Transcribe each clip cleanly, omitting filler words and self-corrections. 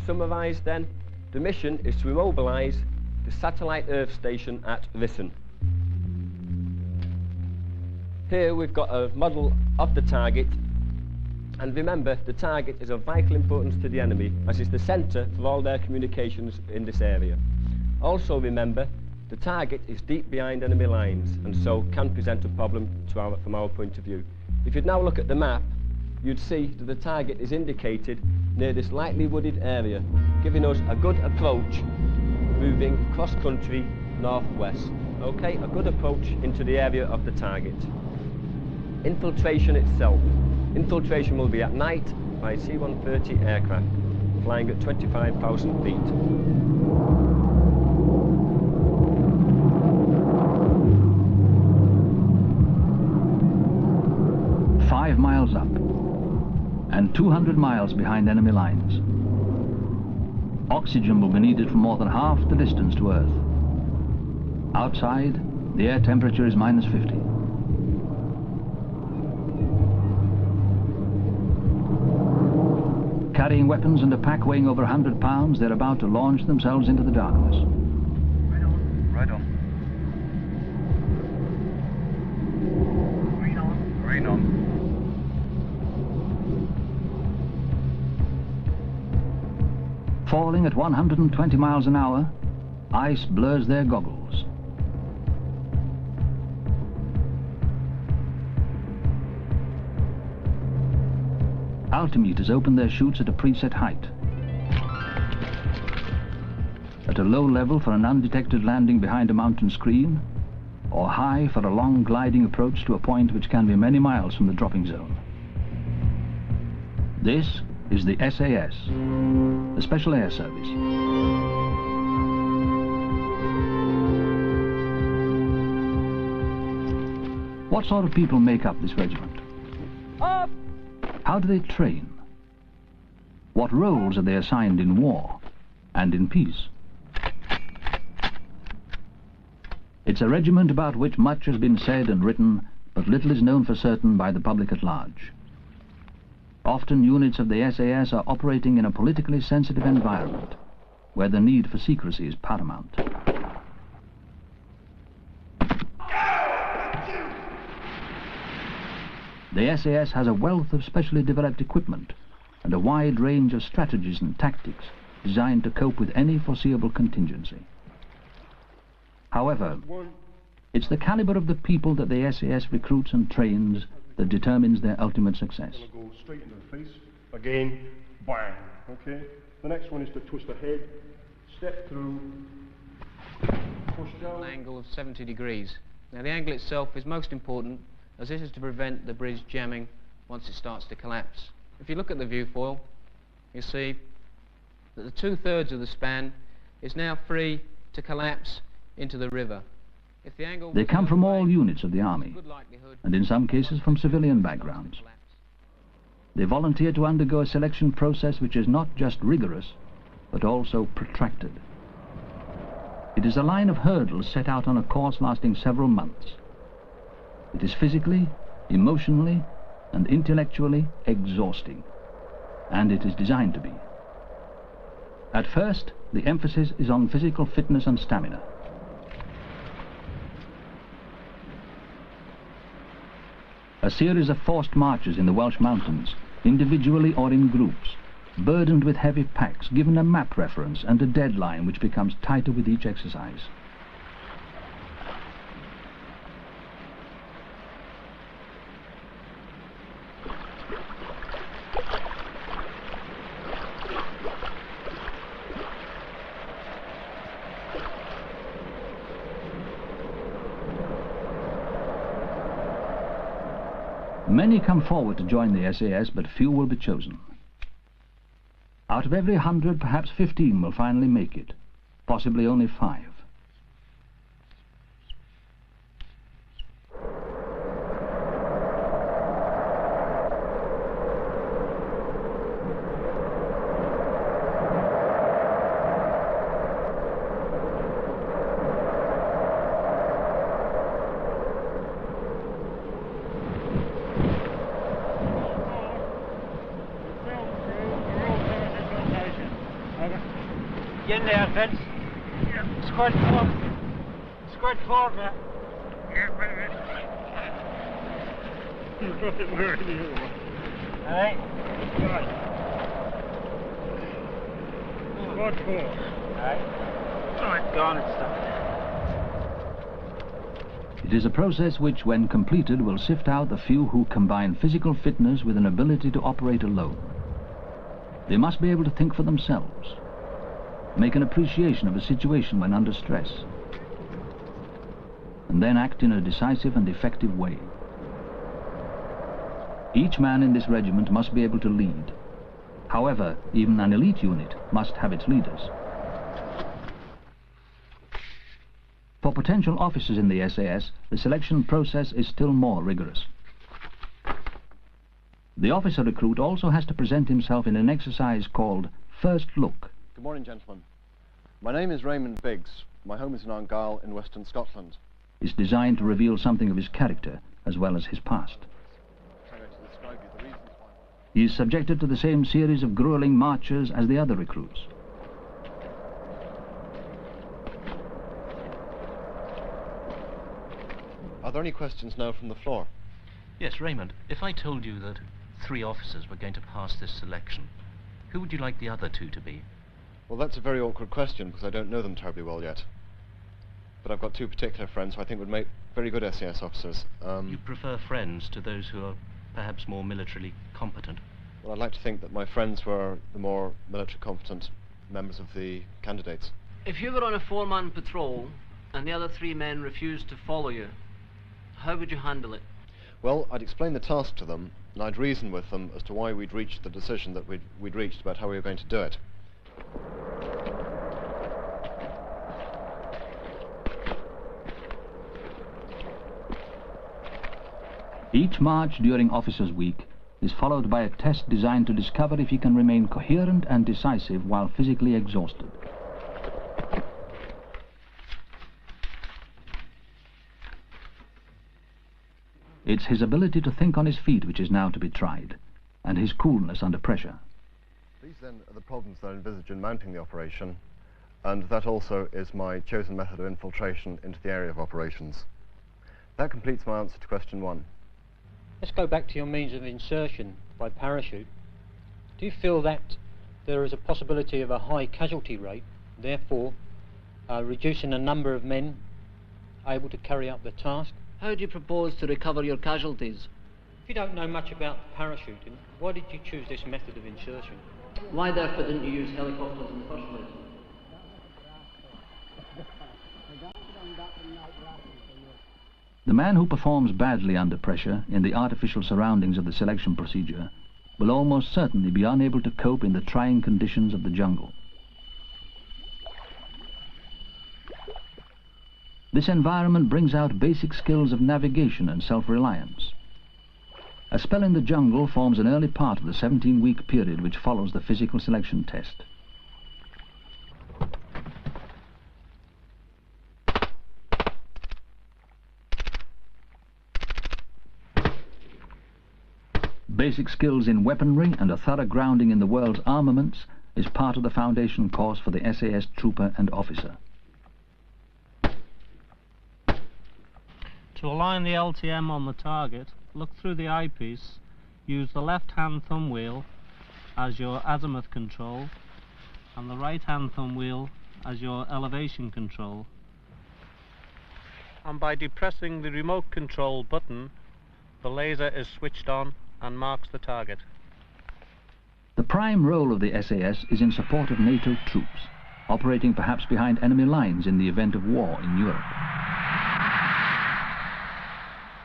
summarise then, the mission is to immobilise the satellite Earth station at Wissen. Here we've got a model of the target, and remember, the target is of vital importance to the enemy, as it's the centre for all their communications in this area. Also remember, the target is deep behind enemy lines, and so can present a problem from our point of view. If you'd now look at the map, you'd see that the target is indicated near this lightly wooded area, giving us a good approach moving cross-country northwest. Okay, a good approach into the area of the target. Infiltration itself. Infiltration will be at night by C-130 aircraft, flying at 25,000 feet. 5 miles up and 200 miles behind enemy lines. Oxygen will be needed for more than half the distance to Earth. Outside, the air temperature is -50. Carrying weapons and a pack weighing over 100 pounds, they're about to launch themselves into the darkness. Right on, right on. Green on. Green on. Falling at 120 miles an hour, ice blurs their goggles. Altimeters open their chutes at a preset height. At a low level for an undetected landing behind a mountain screen, or high for a long gliding approach to a point which can be many miles from the dropping zone. This is the SAS, the Special Air Service. What sort of people make up this regiment? Up! How do they train? What roles are they assigned in war and in peace? It's a regiment about which much has been said and written, but little is known for certain by the public at large. Often units of the SAS are operating in a politically sensitive environment, where the need for secrecy is paramount. The SAS has a wealth of specially developed equipment and a wide range of strategies and tactics designed to cope with any foreseeable contingency. However, it's the caliber of the people that the SAS recruits and trains that determines their ultimate success. Go straight into the face, again, bang, okay? The next one is to twist the head, step through, push down. An angle of 70 degrees. Now the angle itself is most important, as this is to prevent the bridge jamming once it starts to collapse. If you look at the viewfoil, you see that the 2/3 of the span is now free to collapse into the river. If the angle They come from all units of the army, and in some cases from civilian backgrounds. They volunteer to undergo a selection process which is not just rigorous, but also protracted. It is a line of hurdles set out on a course lasting several months. It is physically, emotionally, and intellectually exhausting, and it is designed to be. At first, the emphasis is on physical fitness and stamina. A series of forced marches in the Welsh mountains, individually or in groups, burdened with heavy packs, given a map reference and a deadline which becomes tighter with each exercise. Many come forward to join the SAS, but few will be chosen. Out of every 100, perhaps 15 will finally make it, possibly only 5. You in there, Vince? Yeah. Squad 4. Squad 4, mate. Yeah, wait a minute. You've got it where it is. Alright. Right. Squad 4. Alright. Alright, go on and stop. It is a process which, when completed, will sift out the few who combine physical fitness with an ability to operate alone. They must be able to think for themselves, make an appreciation of a situation when under stress, and then act in a decisive and effective way. Each man in this regiment must be able to lead. However, even an elite unit must have its leaders. For potential officers in the SAS, the selection process is still more rigorous. The officer recruit also has to present himself in an exercise called First Look. Good morning, gentlemen. My name is Raymond Biggs. My home is in Argyll in western Scotland. It's designed to reveal something of his character as well as his past. He is subjected to the same series of grueling marches as the other recruits. Are there any questions now from the floor? Yes, Raymond, if I told you that 3 officers were going to pass this selection, who would you like the other 2 to be? Well, that's a very awkward question because I don't know them terribly well yet. But I've got 2 particular friends who I think would make very good SAS officers. You prefer friends to those who are perhaps more militarily competent? Well, I'd like to think that my friends were the more military competent members of the candidates. If you were on a 4-man patrol and the other 3 men refused to follow you, how would you handle it? Well, I'd explain the task to them, and I'd reason with them as to why we'd reached the decision that we'd reached about how we were going to do it. Each march during Officers' Week is followed by a test designed to discover if he can remain coherent and decisive while physically exhausted. It's his ability to think on his feet which is now to be tried, and his coolness under pressure. These then are the problems that I envisage in mounting the operation, and that also is my chosen method of infiltration into the area of operations. That completes my answer to question 1. Let's go back to your means of insertion by parachute. Do you feel that there is a possibility of a high casualty rate, therefore reducing the number of men able to carry out the task? How do you propose to recover your casualties? If you don't know much about parachuting, why did you choose this method of insertion? Why therefore didn't you use helicopters in the first place? The man who performs badly under pressure in the artificial surroundings of the selection procedure will almost certainly be unable to cope in the trying conditions of the jungle. This environment brings out basic skills of navigation and self-reliance. A spell in the jungle forms an early part of the 17-week period which follows the physical selection test. Basic skills in weaponry and a thorough grounding in the world's armaments is part of the foundation course for the SAS trooper and officer. To align the LTM on the target, look through the eyepiece, use the left-hand thumb wheel as your azimuth control and the right-hand thumb wheel as your elevation control. And by depressing the remote control button, the laser is switched on and marks the target. The prime role of the SAS is in support of NATO troops, operating perhaps behind enemy lines in the event of war in Europe.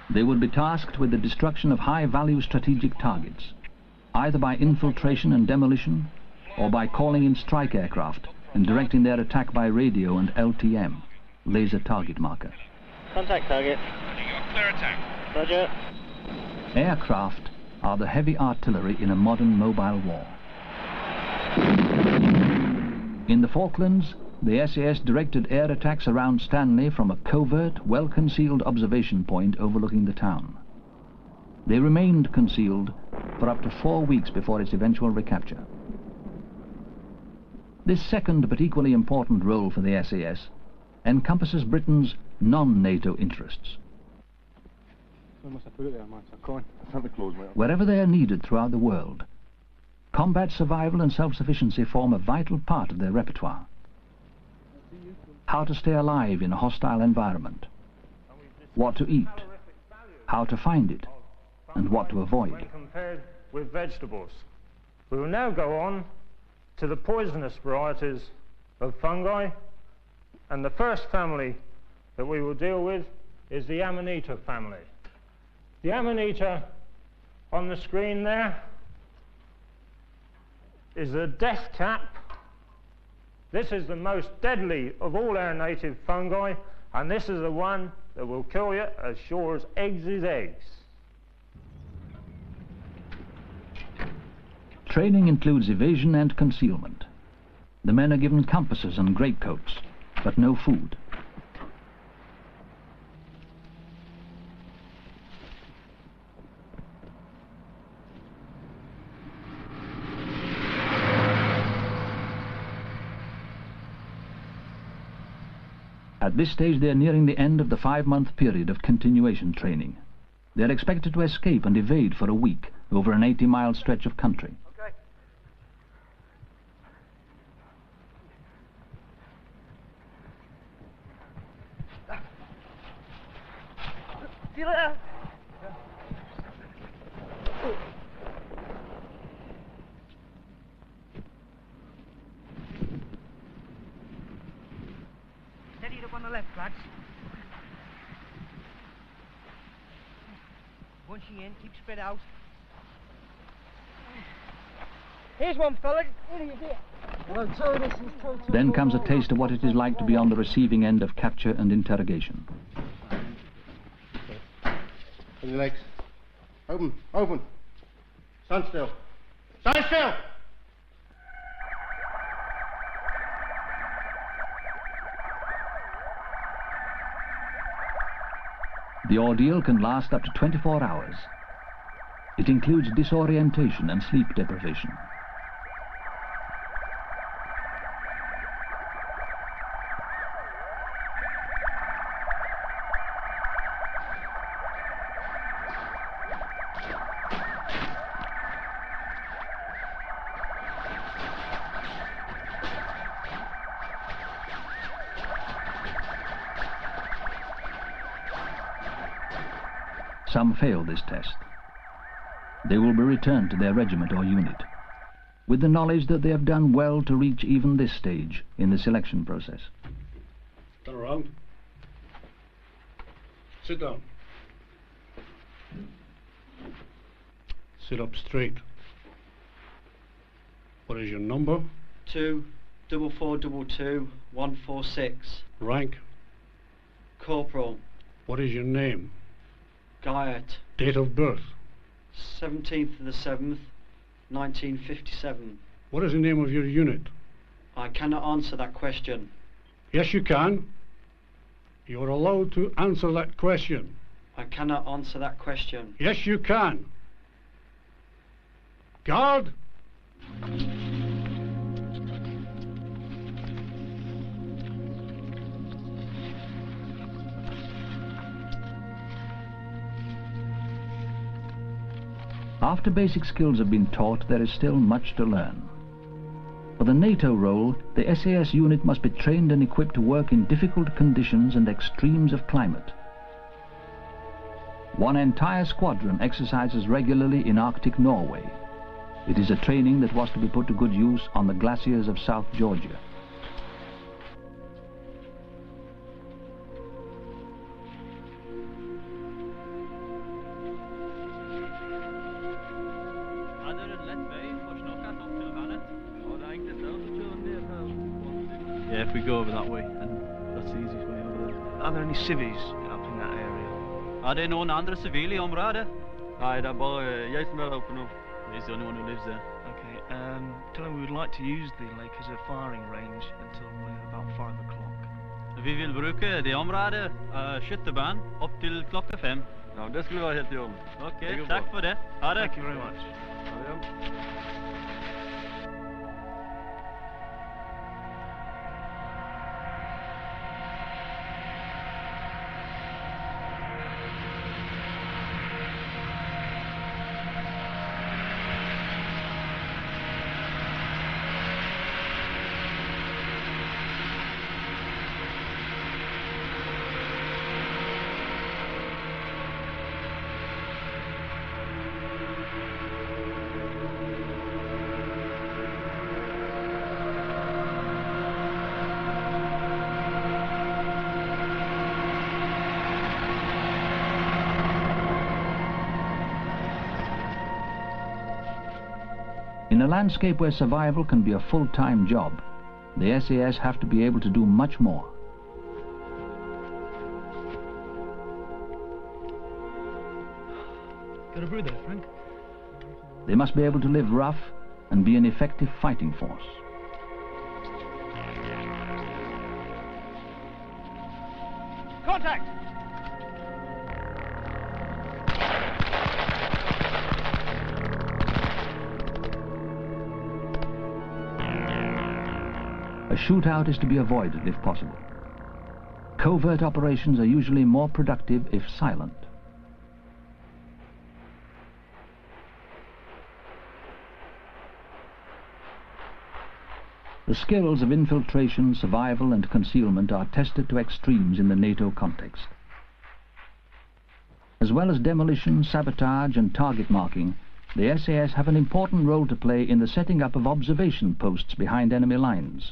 They would be tasked with the destruction of high-value strategic targets, either by infiltration and demolition, or by calling in strike aircraft and directing their attack by radio and LTM, laser target marker. Contact target. Clear attack. Roger. Aircraft are the heavy artillery in a modern mobile war. In the Falklands, the SAS directed air attacks around Stanley from a covert, well-concealed observation point overlooking the town. They remained concealed for up to 4 weeks before its eventual recapture. This second but equally important role for the SAS encompasses Britain's non-NATO interests. Wherever they are needed throughout the world, combat survival and self-sufficiency form a vital part of their repertoire. How to stay alive in a hostile environment, what to eat, how to find it, and what to avoid. When compared with vegetables. We will now go on to the poisonous varieties of fungi, and the first family that we will deal with is the Amanita family. The Amanita on the screen there is the death cap. This is the most deadly of all our native fungi, and this is the one that will kill you as sure as eggs is eggs. Training includes evasion and concealment. The men are given compasses and greatcoats, but no food. At this stage they are nearing the end of the 5-month period of continuation training. They are expected to escape and evade for a week over an 80-mile stretch of country. Okay. See you later. Steady it up on the left, lads. Bunching in, keep spread out. Here's one, fella. Then comes a taste of what it is like to be on the receiving end of capture and interrogation. Open your legs. Open, open. Stand still. Stand still! The ordeal can last up to 24 hours. It includes disorientation and sleep deprivation. Some fail this test. They will be returned to their regiment or unit, with the knowledge that they have done well to reach even this stage in the selection process. Turn around. Sit down. Sit up straight. What is your number? 24422-146. Rank? Corporal. What is your name? Guyot. Date of birth? 17th of the 7th, 1957. What is the name of your unit? I cannot answer that question. Yes, you can. You are allowed to answer that question. I cannot answer that question. Yes, you can. Guard! After basic skills have been taught, there is still much to learn. For the NATO role, the SAS unit must be trained and equipped to work in difficult conditions and extremes of climate. One entire squadron exercises regularly in Arctic Norway. It is a training that was to be put to good use on the glaciers of South Georgia. Yeah, if we go over that way, and that's the easiest way over there. Are there any civvies up in that area? Er det noen andre sivile i området? Nei, det bare jeg som der oppe nå. He's the only one who lives there. Okay, tell him we would like to use the lake as a firing range until about 5 o'clock. Vi vil bruke det området, skytterbanen, opp til klokka 5. Ja, det skulle være helt i orden. Ok, takk for det. Ha det. Thank you very much. Ha det. In a landscape where survival can be a full-time job, the SAS have to be able to do much more. Got a brew there, Frank? They must be able to live rough and be an effective fighting force. Contact! A shootout is to be avoided if possible. Covert operations are usually more productive if silent. The skills of infiltration, survival and concealment are tested to extremes in the NATO context. As well as demolition, sabotage and target marking, the SAS have an important role to play in the setting up of observation posts behind enemy lines.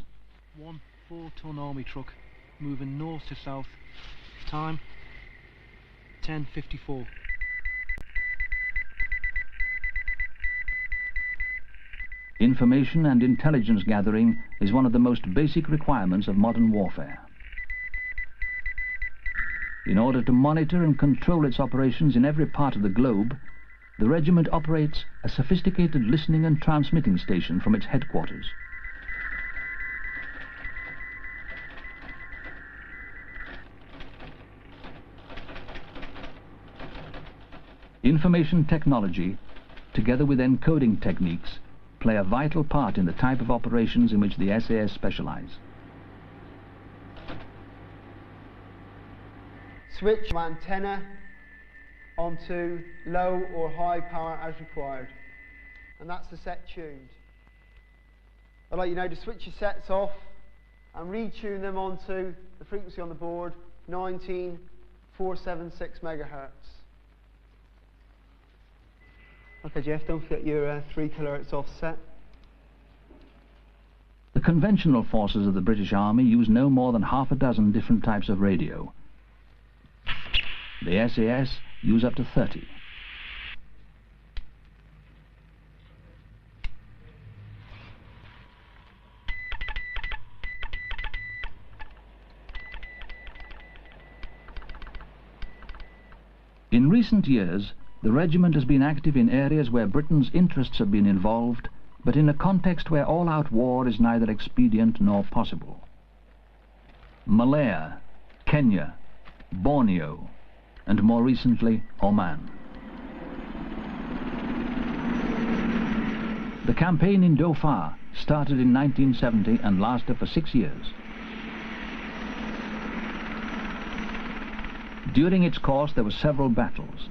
1 4-ton army truck moving north to south. Time 10:54. Information and intelligence gathering is one of the most basic requirements of modern warfare. In order to monitor and control its operations in every part of the globe, the regiment operates a sophisticated listening and transmitting station from its headquarters. Information technology, together with encoding techniques, play a vital part in the type of operations in which the SAS specialize. Switch from antenna onto low or high power as required, and that's the set tuned. I'd like you now to switch your sets off and retune them onto the frequency on the board, 19,476 megahertz. Okay, Jeff, don't forget your 3 kilohertz offset. The conventional forces of the British Army use no more than half a dozen different types of radio. The SAS use up to 30. In recent years, the regiment has been active in areas where Britain's interests have been involved, but in a context where all-out war is neither expedient nor possible. Malaya, Kenya, Borneo, and more recently, Oman. The campaign in Dhofar started in 1970 and lasted for 6 years. During its course, there were several battles.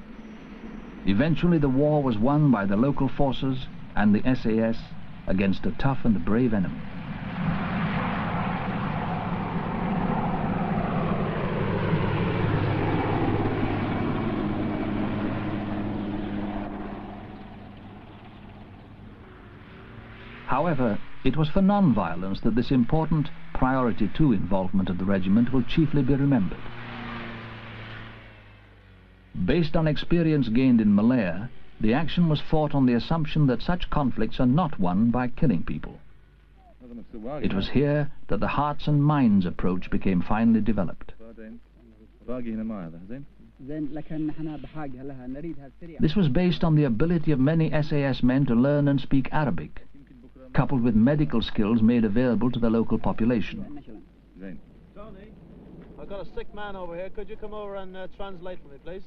Eventually, the war was won by the local forces and the SAS against a tough and brave enemy. However, it was for non-violence that this important priority 2 involvement of the regiment will chiefly be remembered. Based on experience gained in Malaya, the action was fought on the assumption that such conflicts are not won by killing people. It was here that the hearts and minds approach became finely developed. This was based on the ability of many SAS men to learn and speak Arabic, coupled with medical skills made available to the local population. Tony, I've got a sick man over here. Could you come over and translate for me, please?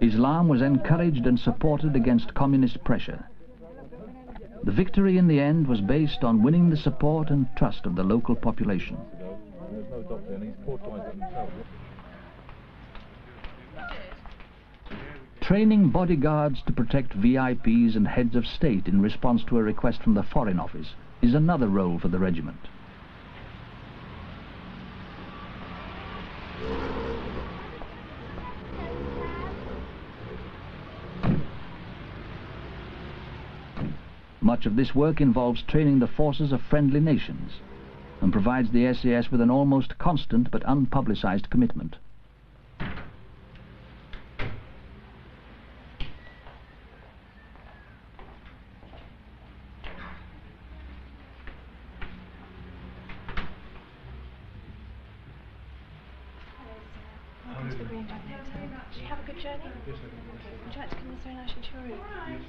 Islam was encouraged and supported against communist pressure. The victory in the end was based on winning the support and trust of the local population. Training bodyguards to protect VIPs and heads of state in response to a request from the Foreign Office is another role for the regiment. Much of this work involves training the forces of friendly nations and provides the SAS with an almost constant but unpublicized commitment. Thank you so much. Did you have a good journey? Yes, I did. Would you like to come this way and shoot your route? Yes.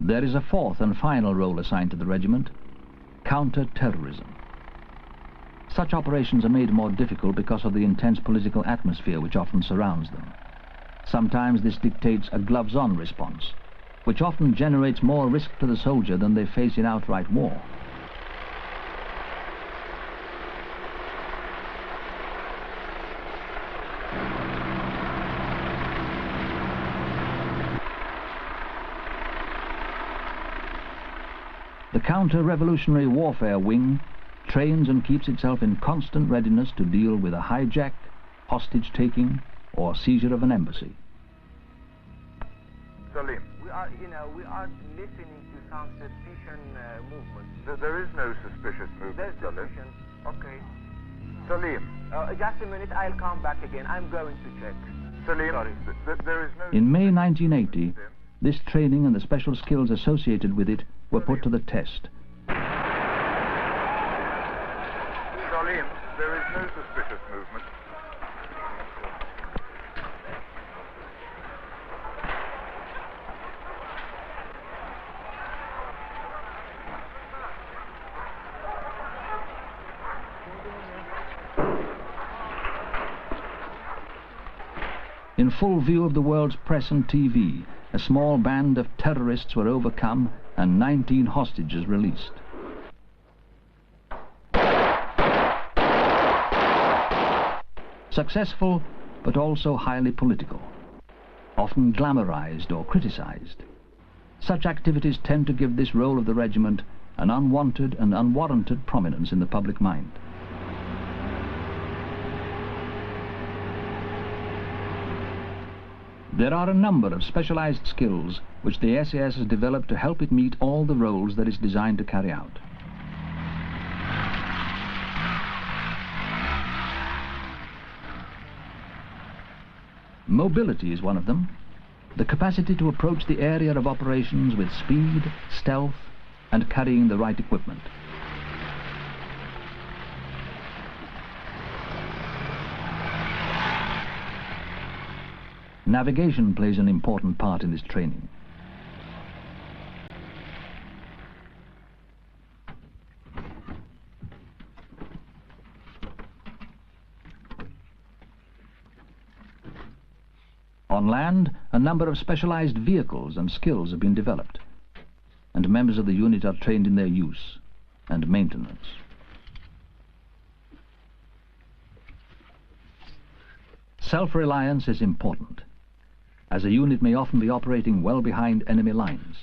There is a fourth and final role assigned to the regiment: counter-terrorism. Such operations are made more difficult because of the intense political atmosphere which often surrounds them. Sometimes this dictates a gloves-on response, which often generates more risk to the soldier than they face in outright war. The Counter-Revolutionary Warfare Wing trains and keeps itself in constant readiness to deal with a hijack, hostage-taking, or seizure of an embassy. Salim, we are listening to some suspicion movement. There is no suspicious movement. There's suspicion. Okay. Salim. Just a minute, I'll come back again. I'm going to check. Salim, sorry, there is no... In May 1980, this training and the special skills associated with it were put to the test. Salim, there is no suspicious movement. In full view of the world's press and TV, a small band of terrorists were overcome and 19 hostages released. Successful, but also highly political, often glamorized or criticized. Such activities tend to give this role of the regiment an unwanted and unwarranted prominence in the public mind. There are a number of specialized skills which the SAS has developed to help it meet all the roles that it's designed to carry out. Mobility is one of them, the capacity to approach the area of operations with speed, stealth, and carrying the right equipment. Navigation plays an important part in this training. On land, a number of specialized vehicles and skills have been developed, and members of the unit are trained in their use and maintenance. Self-reliance is important, as a unit may often be operating well behind enemy lines.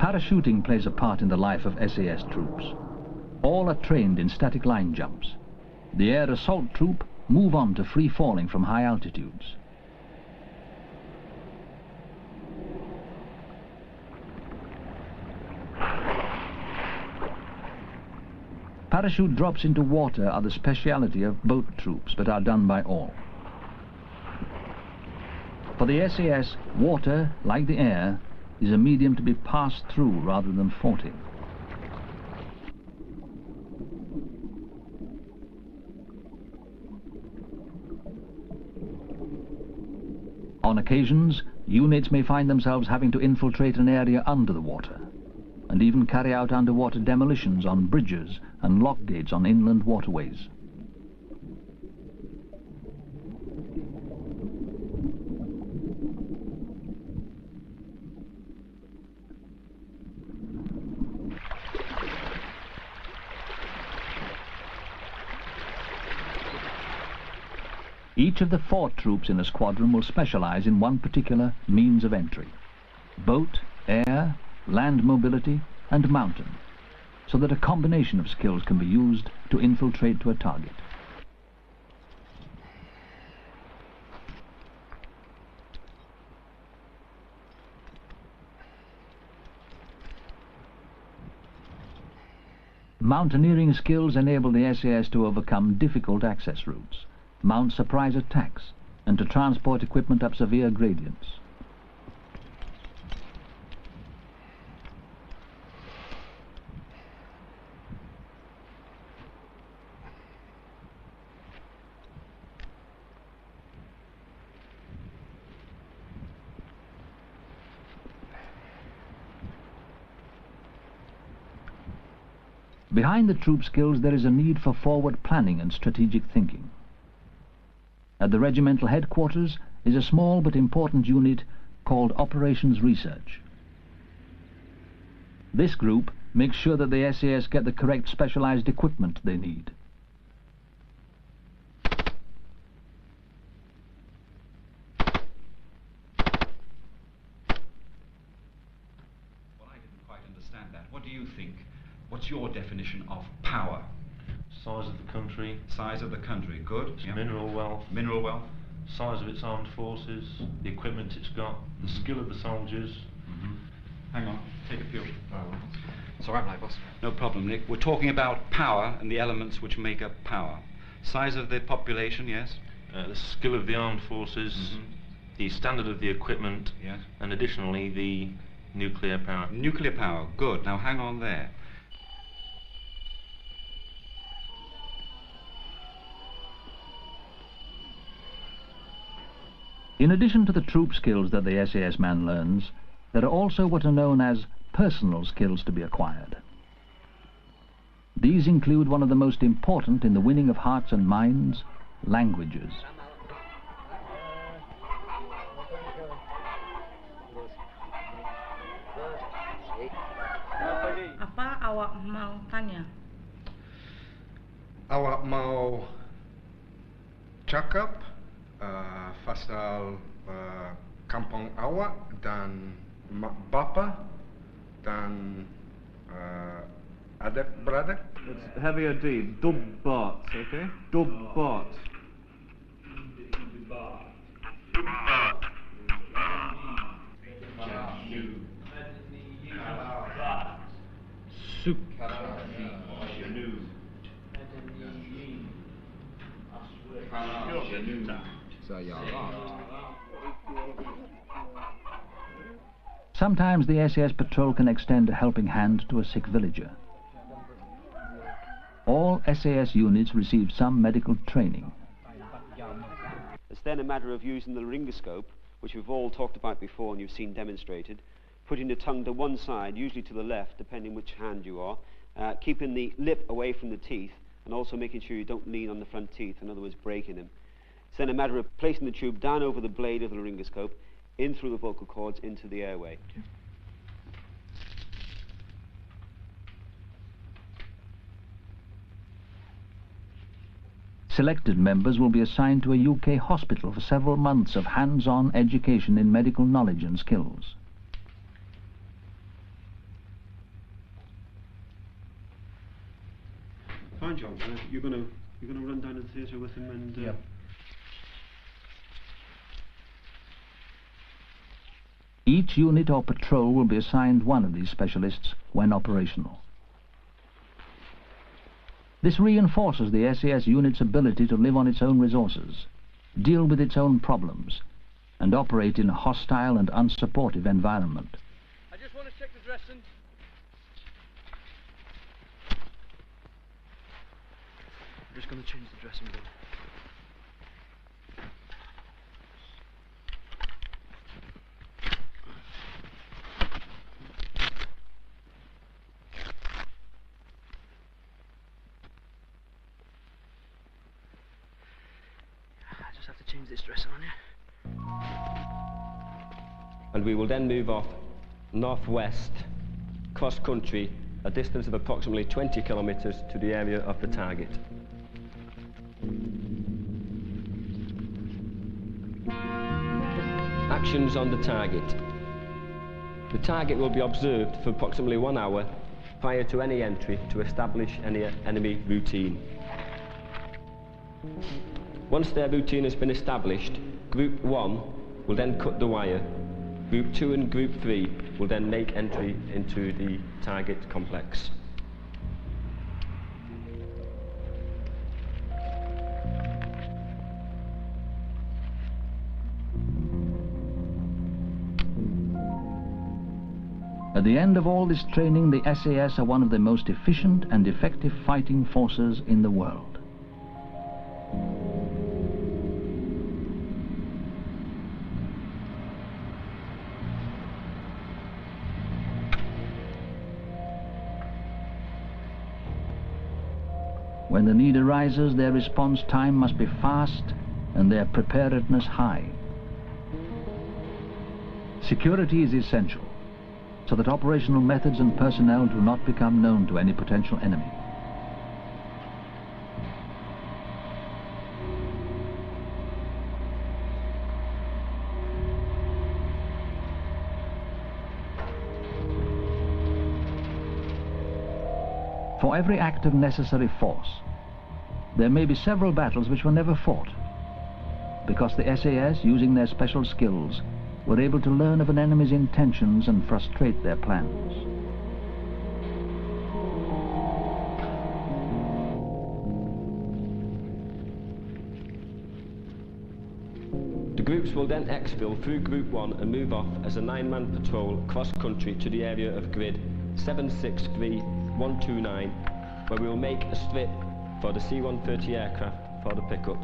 Parachuting plays a part in the life of SAS troops. All are trained in static line jumps. The air assault troop move on to free falling from high altitudes. Parachute drops into water are the speciality of boat troops, but are done by all. For the SAS, water, like the air, is a medium to be passed through rather than fought in. On occasions, units may find themselves having to infiltrate an area under the water, and even carry out underwater demolitions on bridges and lock gates on inland waterways. Each of the 4 troops in a squadron will specialize in one particular means of entry: boat, air, land mobility, and mountain, so that a combination of skills can be used to infiltrate to a target. Mountaineering skills enable the SAS to overcome difficult access routes, mount surprise attacks, and to transport equipment up severe gradients. Behind the troop skills there is a need for forward planning and strategic thinking. At the regimental headquarters is a small but important unit called Operations Research. This group makes sure that the SAS get the correct specialized equipment they need. Well, I didn't quite understand that. What do you think? What's your definition of power? Size of the country. Size of the country, good. Its Yep. mineral wealth. Mineral wealth. Size of its armed forces, the equipment it's got, the skill of the soldiers. Hang on, take a few. It's all right, my boss. No problem, Nick. We're talking about power and the elements which make up power. Size of the population, yes? The skill of the armed forces, the standard of the equipment, yes, and additionally the nuclear power. Nuclear power, good. Now hang on there. In addition to the troop skills that the SAS man learns, there are also what are known as personal skills to be acquired. These include one of the most important in the winning of hearts and minds, languages. Apa awak mau tanya? Awak mau cakap pasal kampung awak dan mak bapa dan adik-beradik? It's heavier D. Dubbat, okay? Dubbat. Sometimes the SAS patrol can extend a helping hand to a sick villager. All SAS units receive some medical training. It's then a matter of using the laryngoscope, which we've all talked about before and you've seen demonstrated, putting the tongue to one side, usually to the left, depending which hand you are, keeping the lip away from the teeth, and also making sure you don't lean on the front teeth, in other words, breaking them. It's then a matter of placing the tube down over the blade of the laryngoscope, in through the vocal cords, into the airway. Selected members will be assigned to a UK hospital for several months of hands-on education in medical knowledge and skills. Fine, John. You're gonna run down to the theatre with him and. Yep. Each unit or patrol will be assigned one of these specialists when operational. This reinforces the SAS unit's ability to live on its own resources, deal with its own problems, and operate in a hostile and unsupportive environment. I just want to check the dressing. I'm just going to change the dressing room. I just have to change this dressing on you. And we will then move off northwest, cross country, a distance of approximately 20 kilometres to the area of the target. Actions on the target. The target will be observed for approximately 1 hour prior to any entry to establish any enemy routine. Once their routine has been established, Group 1 will then cut the wire. Group 2 and Group 3 will then make entry into the target complex. At the end of all this training, the SAS are one of the most efficient and effective fighting forces in the world. When the need arises, their response time must be fast and their preparedness high. Security is essential, so that operational methods and personnel do not become known to any potential enemy. For every act of necessary force, there may be several battles which were never fought, because the SAS, using their special skills, were able to learn of an enemy's intentions and frustrate their plans. The groups will then exfil through Group 1 and move off as a 9-man patrol cross-country to the area of grid 763129, where we will make a strip for the C-130 aircraft for the pickup.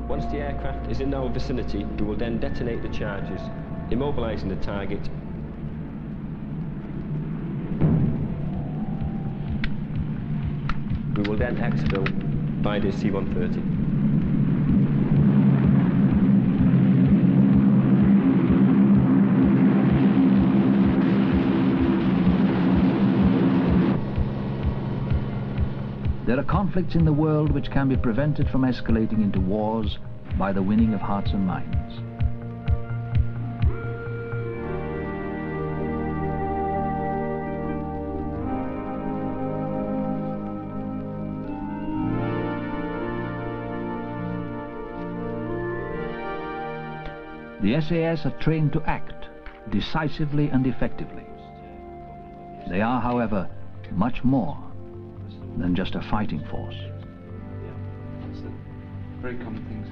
Once the aircraft is in our vicinity, we will then detonate the charges, immobilising the target. We will then exfil by the C-130. There are conflicts in the world which can be prevented from escalating into wars by the winning of hearts and minds. The SAS are trained to act decisively and effectively. They are, however, much more than just a fighting force. Very common things.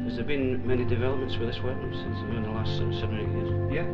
Has there been many developments with this weapon since in the last 7 or 8 years? Yeah.